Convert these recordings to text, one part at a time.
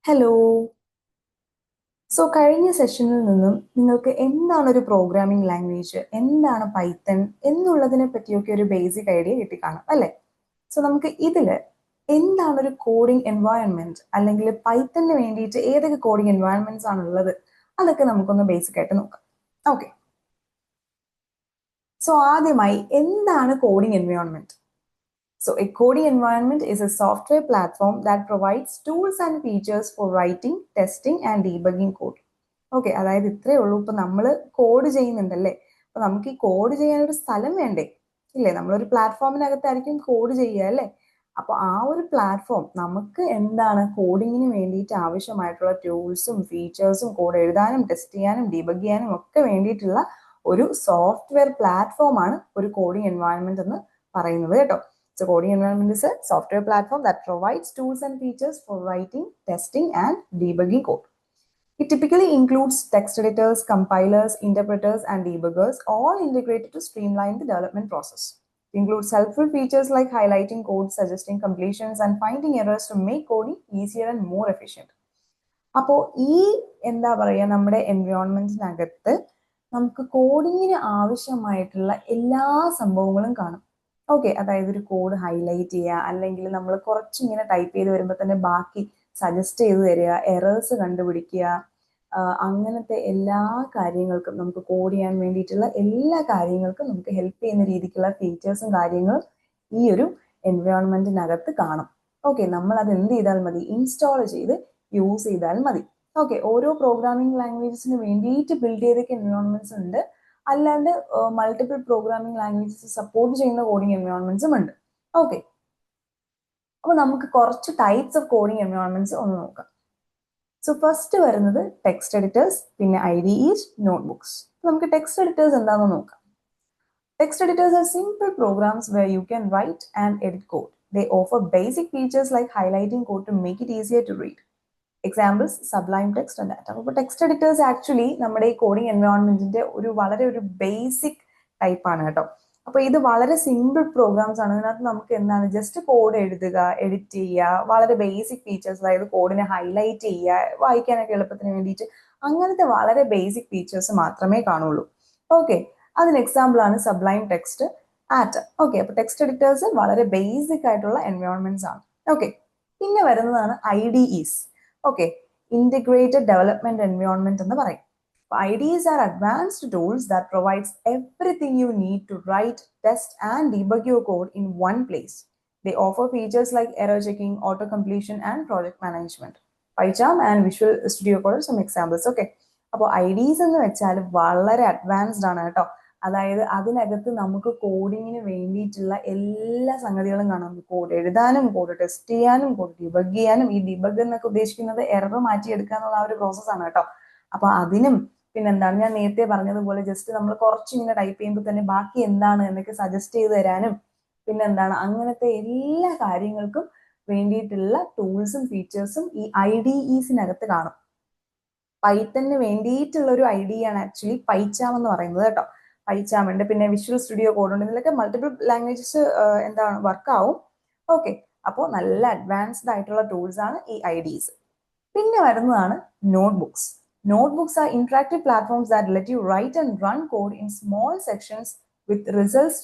Hello. കഴിഞ്ഞ സെഷനിൽ നിന്നും നിങ്ങൾക്ക് എന്താണ് ഒരു പ്രോഗ്രാമിംഗ് ലാംഗ്വേജ്, എന്താണ് പൈത്തൺ എന്നുള്ളതിനെ പറ്റിയൊക്കെ ഒരു ബേസിക് ഐഡിയ കിട്ടിക്കാണും അല്ലേ? നമുക്ക് ഇതില് എന്താണ് ഒരു കോഡിംഗ് എൻവയോൺമെന്റ്, അല്ലെങ്കിൽ പൈത്തണിന് വേണ്ടിയിട്ട് ഏതൊക്കെ കോഡിംഗ് എൻവയോൺമെന്റ്സ് ആണ് ഉള്ളത്, അതൊക്കെ നമുക്കൊന്ന് ബേസിക് ആയിട്ട് നോക്കാം. ഓക്കെ, ആദ്യമായി എന്താണ് coding environment? A coding environment is a software platform that provides tools and features for writing, testing and debugging code. Okay, അതായത് ഇത്രയേ ഉള്ളൂ. ഇപ്പൊ നമ്മൾ കോഡ് ചെയ്യുന്നുണ്ടല്ലേ, അപ്പൊ നമുക്ക് ഈ കോഡ് ചെയ്യാൻ ഒരു സ്ഥലം വേണ്ടേ? ഇല്ലേ, നമ്മളൊരു പ്ലാറ്റ്ഫോമിനകത്തായിരിക്കും കോഡ് ചെയ്യുക അല്ലേ? അപ്പൊ ആ ഒരു പ്ലാറ്റ്ഫോം നമുക്ക് എന്താണ് കോഡിങ്ങിന് വേണ്ടിയിട്ട് ആവശ്യമായിട്ടുള്ള ടൂൾസും ഫീച്ചേഴ്സും കോഡ് എഴുതാനും ടെസ്റ്റ് ചെയ്യാനും ഡീബഗ് ചെയ്യാനും ഒക്കെ വേണ്ടിയിട്ടുള്ള ഒരു സോഫ്റ്റ്വെയർ പ്ലാറ്റ്ഫോം ആണ് ഒരു കോഡിംഗ് എൻവയോൺമെന്റ് എന്ന് പറയുന്നത് കേട്ടോ. Coding environment is a software platform that provides tools and features for writing, testing, and debugging code. It typically includes text editors, compilers, interpreters, and debuggers, all integrated to streamline the development process. It includes helpful features like highlighting code, suggesting completions, and finding errors to make coding easier and more efficient. അപ്പോൾ ഈ എന്താ പറയുക, നമ്മുടെ എൻവയോൺമെന്റിനകത്ത് നമുക്ക് കോഡിങ്ങിന് ആവശ്യമായിട്ടുള്ള എല്ലാ സംഭവങ്ങളും കാണും. ഓക്കെ, അതായത് ഒരു കോഡ് ഹൈലൈറ്റ് ചെയ്യുക, അല്ലെങ്കിൽ നമ്മൾ കുറച്ചിങ്ങനെ ടൈപ്പ് ചെയ്ത് വരുമ്പോൾ തന്നെ ബാക്കി സജസ്റ്റ് ചെയ്ത് തരിക, എറേഴ്സ് കണ്ടുപിടിക്കുക, അങ്ങനത്തെ എല്ലാ കാര്യങ്ങൾക്കും നമുക്ക് കോഡ് ചെയ്യാൻ വേണ്ടിയിട്ടുള്ള എല്ലാ കാര്യങ്ങൾക്കും നമുക്ക് ഹെൽപ്പ് ചെയ്യുന്ന രീതിക്കുള്ള ഫീച്ചേഴ്സും കാര്യങ്ങളും ഈ ഒരു എൻവയോൺമെന്റിനകത്ത് കാണും. ഓക്കെ, നമ്മൾ അത് എന്ത് ചെയ്താൽ മതി? ഇൻസ്റ്റാൾ ചെയ്ത് യൂസ് ചെയ്താൽ മതി. ഓക്കെ, ഓരോ പ്രോഗ്രാമിംഗ് ലാംഗ്വേജസിന് വേണ്ടിയിട്ട് ബിൽഡ് ചെയ്തൊക്കെ എൻവയോൺമെന്റ്സ് ഉണ്ട്, അല്ലാണ്ട് മൾട്ടിപ്പിൾ പ്രോഗ്രാമിംഗ് ലാംഗ്വേജസ് സപ്പോർട്ട് ചെയ്യുന്ന കോഡിംഗ് എൻവയോൺമെന്റ്സും ഉണ്ട്. ഓക്കെ, അപ്പൊ നമുക്ക് കുറച്ച് ടൈപ്സ് ഓഫ് കോഡിംഗ് എൻവയോൺമെന്റ്സ് ഒന്ന് നോക്കാം. ഫസ്റ്റ് വരുന്നത് ടെക്സ്റ്റ് എഡിറ്റേഴ്സ്, പിന്നെ IDEs, നോട്ട്ബുക്സ്. നമുക്ക് ടെക്സ്റ്റ് എഡിറ്റേഴ്സ് എന്താണെന്ന് നോക്കാം. Text editors are simple programs where you can write and edit code. They offer basic features like highlighting code to make it easier to read. Examples: Sublime Text and Data. അപ്പോൾ text editors actually നമ്മുടെ ഈ coding എൻവയോൺമെന്റിന്റെ വളരെ ഒരു basic type ആണ് കേട്ടോ. അപ്പൊ ഇത് വളരെ സിമ്പിൾ പ്രോഗ്രാംസ് ആണ്. ഇതിനകത്ത് നമുക്ക് എന്താണ്, ജസ്റ്റ് കോഡ് എഴുതുക, എഡിറ്റ് ചെയ്യുക, വളരെ ബേസിക് ഫീച്ചേഴ്സ്, അതായത് കോഡിനെ ഹൈലൈറ്റ് ചെയ്യുക, വായിക്കാനൊക്കെ എളുപ്പത്തിന് വേണ്ടിയിട്ട് അങ്ങനത്തെ വളരെ ബേസിക് ഫീച്ചേഴ്സ് മാത്രമേ കാണുള്ളൂ. ഓക്കെ, അതിന് എക്സാമ്പിൾ ആണ് സബ്ലൈം ടെക്സ്റ്റ്, ആറ്റം. ഓക്കെ, അപ്പൊ ടെക്സ്റ്റ് എഡിറ്റേഴ്സ് വളരെ ബേസിക് ആയിട്ടുള്ള എൻവയോൺമെന്റ്സ് ആണ്. ഓക്കെ, പിന്നെ വരുന്നതാണ് IDEs. Okay, integrated development environment എന്ന് പറയും. IDEs are advanced tools that provides everything you need to write, test, and debug your code in one place. They offer features like error checking, auto completion, and project management. PyCharm and Visual Studio Code are some examples. Okay, അപ്പോൾ IDEs എന്ന് വെച്ചാൽ വളരെ advanced ആണ് കേട്ടോ. അതായത് അതിനകത്ത് നമുക്ക് കോഡിങ്ങിന് വേണ്ടിയിട്ടുള്ള എല്ലാ സംഗതികളും കാണാം. കോഡ് എഴുതാനും കോഡ് ടെസ്റ്റ് ചെയ്യാനും കോഡ് ഡിബഗ് ചെയ്യാനും. ഈ ഡിബഗ് എന്നൊക്കെ ഉദ്ദേശിക്കുന്നത് എറർ മാറ്റിയെടുക്കുക എന്നുള്ള ആ ഒരു പ്രോസസ്സാണ് കേട്ടോ. അപ്പൊ അതിനും പിന്നെന്താണ്, ഞാൻ നേരത്തെ പറഞ്ഞതുപോലെ ജസ്റ്റ് നമ്മൾ കുറച്ചിങ്ങനെ ടൈപ്പ് ചെയ്യുമ്പോൾ തന്നെ ബാക്കി എന്താണ് എന്നൊക്കെ സജസ്റ്റ് ചെയ്ത് തരാനും പിന്നെന്താണ്, അങ്ങനത്തെ എല്ലാ കാര്യങ്ങൾക്കും വേണ്ടിയിട്ടുള്ള ടൂൾസും ഫീച്ചേഴ്സും ഈ IDEസിനകത്ത് കാണും. പൈത്തണിന് വേണ്ടിയിട്ടുള്ള ഒരു IDE ആണ് ആക്ച്വലി പൈച്ചാം എന്ന് പറയുന്നത് കേട്ടോ. പൈച്ചാം ഉണ്ട്, പിന്നെ വിഷ്വൽ സ്റ്റുഡിയോ കോഡ് ഉണ്ട്. ഇതിലൊക്കെ മൾട്ടിപ്പിൾ ലാംഗ്വേജസ് എന്താണ് വർക്ക് ആവും. ഓക്കെ, അപ്പോൾ നല്ല അഡ്വാൻസ്ഡ് ആയിട്ടുള്ള ടൂൾസ് ആണ് ഈ IDEs. പിന്നെ വരുന്നതാണ് notebooks. Notebooks are interactive platforms that let you write and run code in small sections with results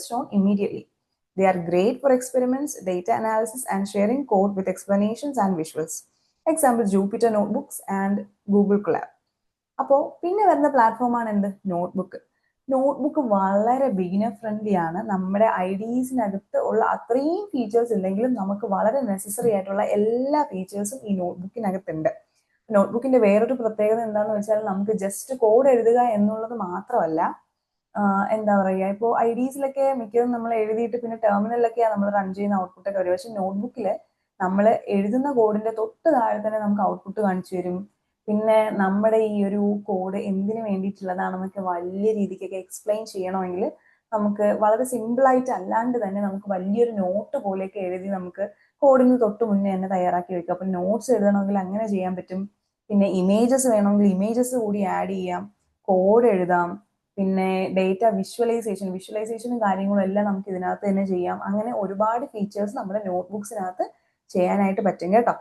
shown immediately. They are great for experiments, data analysis, and sharing code with explanations and visuals. Example: Jupyter Notebooks and Google Colab. അപ്പോൾ പിന്നെ വരുന്ന പ്ലാറ്റ്ഫോമാണ് എന്ത്? Notebook. Notebook വളരെ beginner friendly ആണ്. നമ്മുടെ IDEസിനകത്ത് ഉള്ള അത്രയും ഫീച്ചേഴ്സ് ഇല്ലെങ്കിലും നമുക്ക് വളരെ നെസസറി ആയിട്ടുള്ള എല്ലാ ഫീച്ചേഴ്സും ഈ നോട്ട്ബുക്കിനകത്തുണ്ട്. നോട്ട്ബുക്കിന്റെ വേറൊരു പ്രത്യേകത എന്താണെന്ന് വെച്ചാൽ നമുക്ക് ജസ്റ്റ് കോഡ് എഴുതുക എന്നുള്ളത് മാത്രമല്ല, എന്താ പറയുക, ഇപ്പോൾ IDEസിലൊക്കെ മിക്കതും നമ്മൾ എഴുതിയിട്ട് പിന്നെ ടെർമിനലിലൊക്കെയാണ് നമ്മൾ റൺ ചെയ്യുന്ന ഔട്ട്പുട്ടൊക്കെ വരും. പക്ഷെ നോട്ട്ബുക്കിൽ നമ്മൾ എഴുതുന്ന കോഡിന്റെ തൊട്ട് താഴെ തന്നെ നമുക്ക് ഔട്ട്പുട്ട് കാണിച്ചു തരും. പിന്നെ നമ്മുടെ ഈ ഒരു കോഡ് എന്തിനു വേണ്ടിയിട്ടുള്ളതാണെന്നൊക്കെ വലിയ രീതിക്കൊക്കെ എക്സ്പ്ലെയിൻ ചെയ്യണമെങ്കിൽ നമുക്ക് വളരെ സിമ്പിൾ ആയിട്ട് അല്ലാണ്ട് തന്നെ നമുക്ക് വലിയൊരു നോട്ട് പോലെയൊക്കെ എഴുതി നമുക്ക് കോഡിന് തൊട്ട് മുന്നേ തന്നെ തയ്യാറാക്കി വെക്കാം. അപ്പൊ നോട്ട്സ് എഴുതണമെങ്കിൽ അങ്ങനെ ചെയ്യാൻ പറ്റും. പിന്നെ ഇമേജസ് വേണമെങ്കിൽ ഇമേജസ് കൂടി ആഡ് ചെയ്യാം, കോഡ് എഴുതാം. പിന്നെ ഡേറ്റ വിഷ്വലൈസേഷനും കാര്യങ്ങളും എല്ലാം നമുക്ക് ഇതിനകത്ത് തന്നെ ചെയ്യാം. അങ്ങനെ ഒരുപാട് ഫീച്ചേഴ്സ് നമ്മുടെ നോട്ട്ബുക്സിനകത്ത് ചെയ്യാനായിട്ട് പറ്റും കേട്ടോ.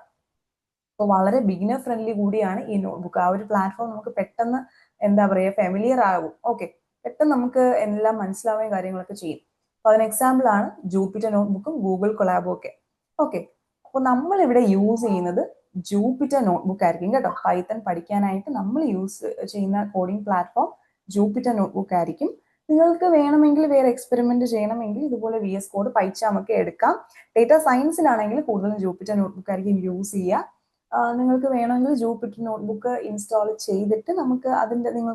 അപ്പോൾ വളരെ ബിഗിനർ ഫ്രണ്ട്ലി കൂടിയാണ് ഈ നോട്ട്ബുക്ക്. ആ ഒരു പ്ലാറ്റ്ഫോം നമുക്ക് പെട്ടെന്ന് എന്താ പറയുക ഫെമിലിയർ ആകും. ഓക്കെ, പെട്ടെന്ന് നമുക്ക് എല്ലാം മനസ്സിലാവുകയും കാര്യങ്ങളൊക്കെ ചെയ്യും. അപ്പോൾ അതിന് എക്സാമ്പിൾ ആണ് ജൂപ്പിറ്റർ നോട്ട്ബുക്കും ഗൂഗിൾ കൊളാബും ഒക്കെ. ഓക്കെ, അപ്പോൾ നമ്മൾ ഇവിടെ യൂസ് ചെയ്യുന്നത് ജൂപ്പിറ്റർ നോട്ട്ബുക്ക് ആയിരിക്കും കേട്ടോ. പൈത്തൺ പഠിക്കാനായിട്ട് നമ്മൾ യൂസ് ചെയ്യുന്ന കോഡിംഗ് പ്ലാറ്റ്ഫോം ജൂപ്പിറ്റർ നോട്ട്ബുക്ക് ആയിരിക്കും. നിങ്ങൾക്ക് വേണമെങ്കിൽ വേറെ എക്സ്പെരിമെന്റ് ചെയ്യണമെങ്കിൽ ഇതുപോലെ VS കോഡ് പൈച്ചാം ഒക്കെ എടുക്കാം. ഡേറ്റ സയൻസിലാണെങ്കിൽ കൂടുതലും ജൂപ്പിറ്റർ നോട്ട്ബുക്ക് ആയിരിക്കും യൂസ് ചെയ്യുക. നിങ്ങൾക്ക് വേണമെങ്കിൽ ജൂപ്പിറ്റർ നോട്ട്ബുക്ക് ഇൻസ്റ്റാൾ ചെയ്തിട്ട് നിങ്ങൾക്ക്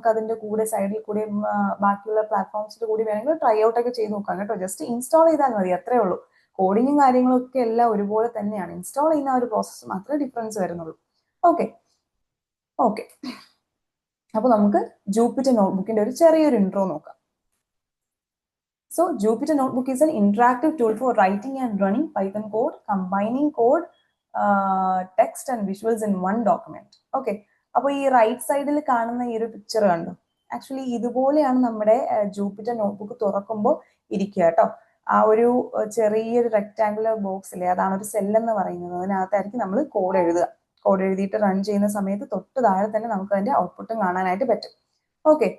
അതിന്റെ കൂടെ സൈഡിൽ കൂടെ ബാക്കിയുള്ള പ്ലാറ്റ്ഫോംസിൽ കൂടി വേണമെങ്കിൽ ട്രൈ ഔട്ട് ഒക്കെ ചെയ്ത് നോക്കാം കേട്ടോ. ജസ്റ്റ് ഇൻസ്റ്റാൾ ചെയ്താൽ മതി, അത്രേ ഉള്ളൂ. കോഡിങ്ങും കാര്യങ്ങളൊക്കെ എല്ലാം ഒരുപോലെ തന്നെയാണ്. ഇൻസ്റ്റാൾ ചെയ്യുന്ന ആ ഒരു പ്രോസസ്സ് മാത്രമേ ഡിഫറൻസ് വരുന്നുള്ളൂ. ഓക്കെ ഓക്കെ അപ്പോൾ നമുക്ക് ജൂപ്പിറ്റർ നോട്ട്ബുക്കിന്റെ ഒരു ചെറിയൊരു ഇൻട്രോ നോക്കാം. So Jupyter Notebook is an interactive tool for writing and running Python code, combining code, text and visuals in one document. Okay, അപ്പോൾ ഈ റൈറ്റ് സൈഡിൽ കാണുന്ന ഈ ഒരു പിക്ചർ കണ്ടോ? ആക്ച്വലി ഇതുപോലെയാണ് നമ്മുടെ ജൂപ്പിറ്റർ നോട്ട്ബുക്ക് തുറക്കുമ്പോൾ ഇരിക്കുക കേട്ടോ. ആ ഒരു ചെറിയൊരു റെക്ടാങ്കുലർ ബോക്സിലെ അതാണ് ഒരു സെൽ എന്ന് പറയുന്നത്. അതിനകത്തായിരിക്കും നമ്മൾ കോഡ് എഴുതുക. കോഡ് എഴുതിയിട്ട് റൺ ചെയ്യുന്ന സമയത്ത് തൊട്ട് താഴെ തന്നെ നമുക്ക് അതിന്റെ ഔട്ട്പുട്ടും കാണാനായിട്ട് പറ്റും. ഓക്കെ,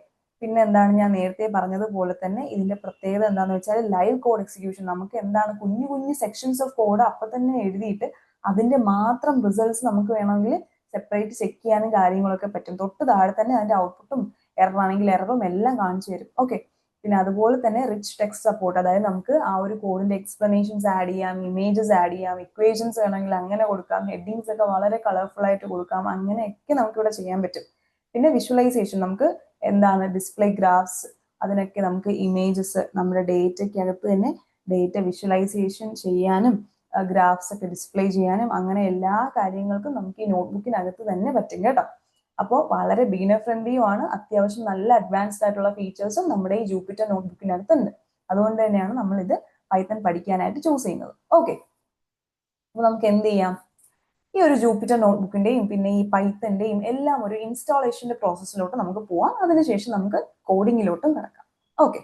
പിന്നെ എന്താണ് ഞാൻ നേരത്തെ പറഞ്ഞതുപോലെ തന്നെ ഇതിന്റെ പ്രത്യേകത എന്താണെന്ന് വെച്ചാൽ ലൈവ് കോഡ് എക്സിക്യൂഷൻ. നമുക്ക് എന്താണ് കുഞ്ഞു കുഞ്ഞു സെക്ഷൻസ് ഓഫ് കോഡ് അപ്പൊ തന്നെ എഴുതിയിട്ട് അതിന്റെ മാത്രം റിസൾട്ട്സ് നമുക്ക് വേണമെങ്കിൽ സെപ്പറേറ്റ് ചെക്ക് ചെയ്യാനും കാര്യങ്ങളൊക്കെ പറ്റും. തൊട്ട് താഴെ തന്നെ അതിന്റെ ഔട്ട്പുട്ടും എറർ ആണെങ്കിൽ എററും എല്ലാം കാണിച്ചു തരും. ഓക്കെ, പിന്നെ അതുപോലെ തന്നെ റിച്ച് ടെക്സ്റ്റ് സപ്പോർട്ട്, അതായത് നമുക്ക് ആ ഒരു കോഡിന്റെ എക്സ്പ്ലനേഷൻസ് ആഡ് ചെയ്യാം, ഇമേജസ് ആഡ് ചെയ്യാം, ഇക്വേഷൻസ് വേണമെങ്കിൽ അങ്ങനെ കൊടുക്കാം, ഹെഡിങ്സ് ഒക്കെ വളരെ കളർഫുൾ ആയിട്ട് കൊടുക്കാം, അങ്ങനെയൊക്കെ നമുക്ക് ഇവിടെ ചെയ്യാൻ പറ്റും. പിന്നെ വിഷ്വലൈസേഷൻ, നമുക്ക് എന്താണ് ഡിസ്പ്ലേ ഗ്രാഫ്സ്, അതിനൊക്കെ നമുക്ക് ഇമേജസ് നമ്മുടെ ഡേറ്റയ്ക്കകത്ത് തന്നെ ഡേറ്റ വിഷ്വലൈസേഷൻ ചെയ്യാനും ഗ്രാഫ്സ് ഒക്കെ ഡിസ്പ്ലേ ചെയ്യാനും അങ്ങനെ എല്ലാ കാര്യങ്ങൾക്കും നമുക്ക് ഈ നോട്ട്ബുക്കിനകത്ത് തന്നെ പറ്റും കേട്ടോ. അപ്പോൾ വളരെ ബിഗിനർ ഫ്രണ്ട്ലിയുമാണ്. അത്യാവശ്യം നല്ല അഡ്വാൻസ്ഡ് ആയിട്ടുള്ള ഫീച്ചേഴ്സും നമ്മുടെ ഈ ജൂപ്പിറ്റർ നോട്ട്ബുക്കിനകത്തുണ്ട്. അതുകൊണ്ട് തന്നെയാണ് നമ്മൾ ഇത് പൈത്തൺ പഠിക്കാനായിട്ട് ചൂസ് ചെയ്യുന്നത്. ഓക്കെ, അപ്പോൾ നമുക്ക് എന്ത് ചെയ്യാം, ഈ ഒരു ജൂപ്പിറ്റർ നോട്ട്ബുക്കിന്റെയും പിന്നെ ഈ പൈത്തന്റെയും എല്ലാം ഒരു ഇൻസ്റ്റാളേഷന്റെ പ്രോസസ്സിലോട്ട് നമുക്ക് പോവാം. അതിനുശേഷം നമുക്ക് കോഡിങ്ങിലോട്ടും കിടക്കാം. ഓക്കെ.